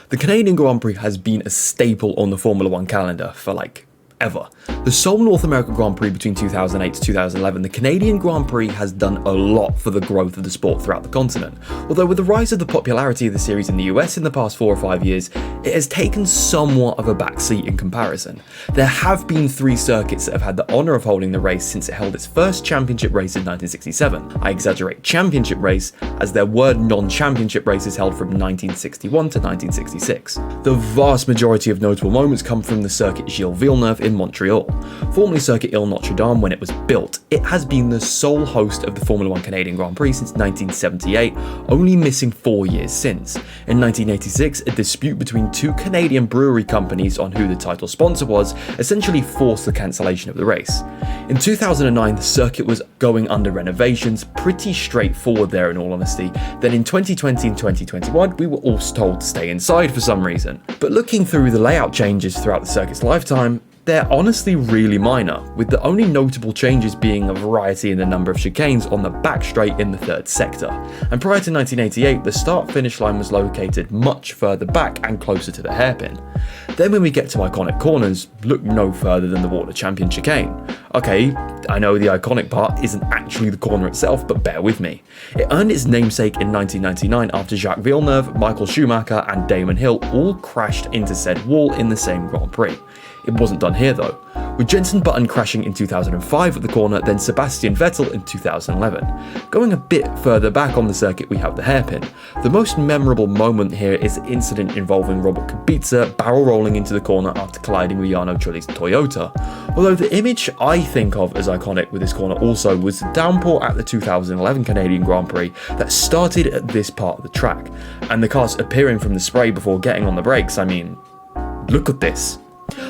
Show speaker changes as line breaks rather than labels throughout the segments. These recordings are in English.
The Canadian Grand Prix has been a staple on the Formula One calendar for ever. The sole North American Grand Prix between 2008 to 2011, the Canadian Grand Prix has done a lot for the growth of the sport throughout the continent. Although with the rise of the popularity of the series in the US in the past 4 or 5 years, it has taken somewhat of a backseat in comparison. There have been 3 circuits that have had the honour of holding the race since it held its first championship race in 1967. I exaggerate championship race, as there were non-championship races held from 1961 to 1966. The vast majority of notable moments come from the Circuit Gilles Villeneuve in Montreal. Formerly Circuit Gilles Notre Dame when it was built, it has been the sole host of the Formula One Canadian Grand Prix since 1978, only missing 4 years since. In 1986, a dispute between 2 Canadian brewery companies on who the title sponsor was essentially forced the cancellation of the race. In 2009, the circuit was going under renovations, pretty straightforward there in all honesty. Then in 2020 and 2021, we were all told to stay inside for some reason. But looking through the layout changes throughout the circuit's lifetime, they're honestly really minor, with the only notable changes being a variety in the number of chicanes on the back straight in the 3rd sector. And prior to 1988, the start-finish line was located much further back and closer to the hairpin. Then when we get to iconic corners, look no further than the Water Champion chicane. Okay, I know the iconic part isn't actually the corner itself, but bear with me. It earned its namesake in 1999 after Jacques Villeneuve, Michael Schumacher and Damon Hill all crashed into said wall in the same Grand Prix. It wasn't done here though, with Jenson Button crashing in 2005 at the corner, then Sebastian Vettel in 2011. Going a bit further back on the circuit, we have the hairpin. The most memorable moment here is the incident involving Robert Kubica barrel rolling into the corner after colliding with Jarno Trulli's Toyota. Although the image I think of as iconic with this corner also was the downpour at the 2011 Canadian Grand Prix that started at this part of the track, and the cars appearing from the spray before getting on the brakes. I mean, look at this.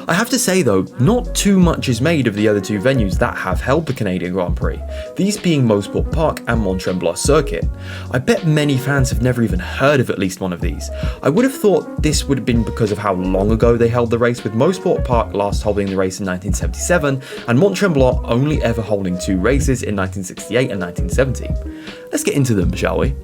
I have to say though, not too much is made of the other 2 venues that have held the Canadian Grand Prix, these being Mosport Park and Mont Tremblant Circuit. I bet many fans have never even heard of at least one of these. I would have thought this would have been because of how long ago they held the race, with Mosport Park last holding the race in 1977 and Mont Tremblant only ever holding 2 races in 1968 and 1970. Let's get into them, shall we?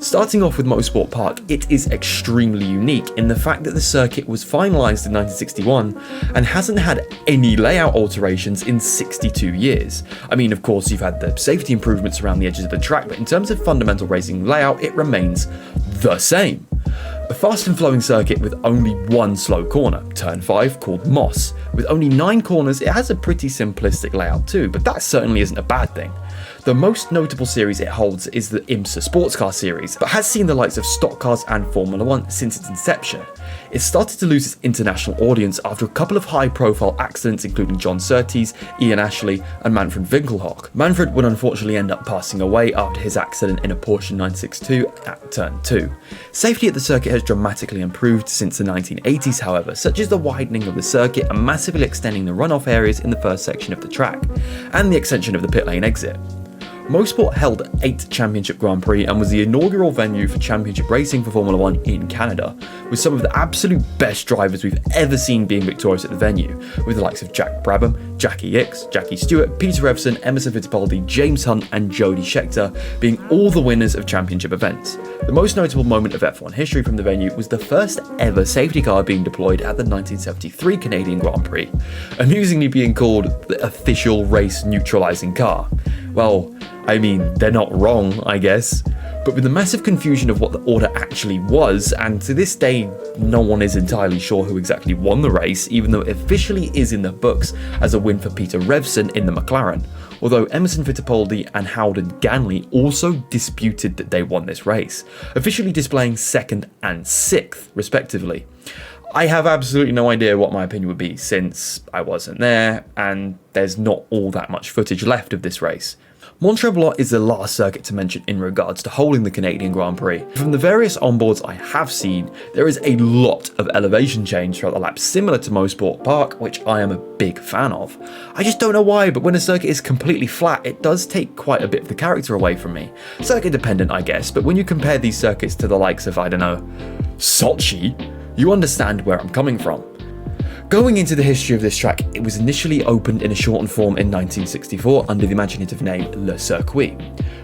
Starting off with Mosport Park, it is extremely unique in the fact that the circuit was finalised in 1961 and hasn't had any layout alterations in 62 years. I mean, of course, you've had the safety improvements around the edges of the track, but in terms of fundamental racing layout, it remains the same. A fast and flowing circuit with only 1 slow corner, turn 5, called Moss. With only 9 corners, it has a pretty simplistic layout too, but that certainly isn't a bad thing. The most notable series it holds is the IMSA Sports Car Series, but has seen the likes of stock cars and Formula One since its inception. It started to lose its international audience after a couple of high-profile accidents including John Surtees, Ian Ashley and Manfred Winkelhock. Manfred would unfortunately end up passing away after his accident in a Porsche 962 at Turn 2. Safety at the circuit has dramatically improved since the 1980s however, such as the widening of the circuit and massively extending the runoff areas in the first section of the track, and the extension of the pit lane exit. Mosport held 8 Championship Grand Prix and was the inaugural venue for championship racing for Formula One in Canada, with some of the absolute best drivers we've ever seen being victorious at the venue, with the likes of Jack Brabham, Jackie Ickx, Jackie Stewart, Peter Revson, Emerson Fittipaldi, James Hunt and Jody Scheckter being all the winners of championship events. The most notable moment of F1 history from the venue was the first ever safety car being deployed at the 1973 Canadian Grand Prix, amusingly being called the official race neutralising car. Well, I mean, they're not wrong, I guess. But with the massive confusion of what the order actually was, and to this day no one is entirely sure who exactly won the race, even though it officially is in the books as a win for Peter Revson in the McLaren, although Emerson Fittipaldi and Howden Ganley also disputed that they won this race, officially displaying 2nd and 6th respectively. I have absolutely no idea what my opinion would be since I wasn't there and there's not all that much footage left of this race. Mont Tremblant is the last circuit to mention in regards to holding the Canadian Grand Prix. From the various onboards I have seen, there is a lot of elevation change throughout the laps similar to Mosport Park, which I am a big fan of. I just don't know why, but when a circuit is completely flat, it does take quite a bit of the character away from me. Circuit dependent, I guess, but when you compare these circuits to the likes of, I don't know, Sochi, you understand where I'm coming from. Going into the history of this track, it was initially opened in a shortened form in 1964 under the imaginative name Le Circuit.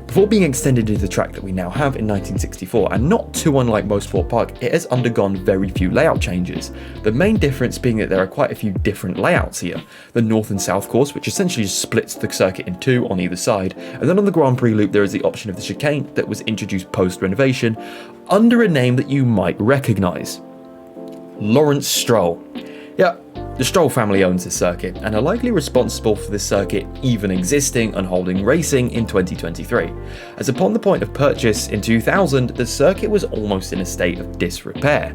Before being extended into the track that we now have in 1964, and not too unlike Mosport Park, it has undergone very few layout changes. The main difference being that there are quite a few different layouts here. The north and south course, which essentially just splits the circuit in two on either side, and then on the Grand Prix loop there is the option of the chicane that was introduced post-renovation under a name that you might recognise. Lawrence Stroll. Yeah, the Stroll family owns this circuit and are likely responsible for this circuit even existing and holding racing in 2023, as upon the point of purchase in 2000, the circuit was almost in a state of disrepair.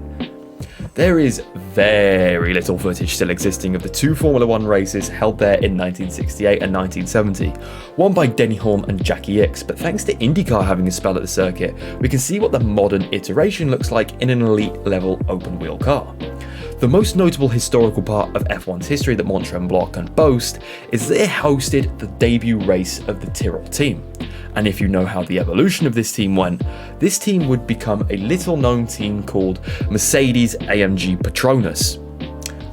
There is very little footage still existing of the two Formula 1 races held there in 1968 and 1970, one by Denny Hulme and Jackie Ickx, but thanks to IndyCar having a spell at the circuit, we can see what the modern iteration looks like in an elite level open wheel car. The most notable historical part of F1's history that Mont Tremblant can boast is that it hosted the debut race of the Tyrrell team. And if you know how the evolution of this team went, this team would become a little known team called Mercedes-AMG Petronas.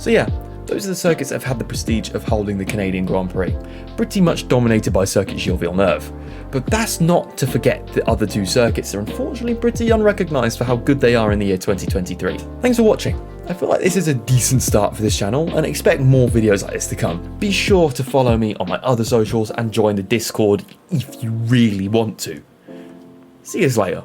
So yeah, those are the circuits that have had the prestige of holding the Canadian Grand Prix, pretty much dominated by Circuit Gilles Villeneuve. But that's not to forget the other two circuits are unfortunately pretty unrecognised for how good they are in the year 2023. Thanks for watching. I feel like this is a decent start for this channel and expect more videos like this to come. Be sure to follow me on my other socials and join the Discord if you really want to. See you later.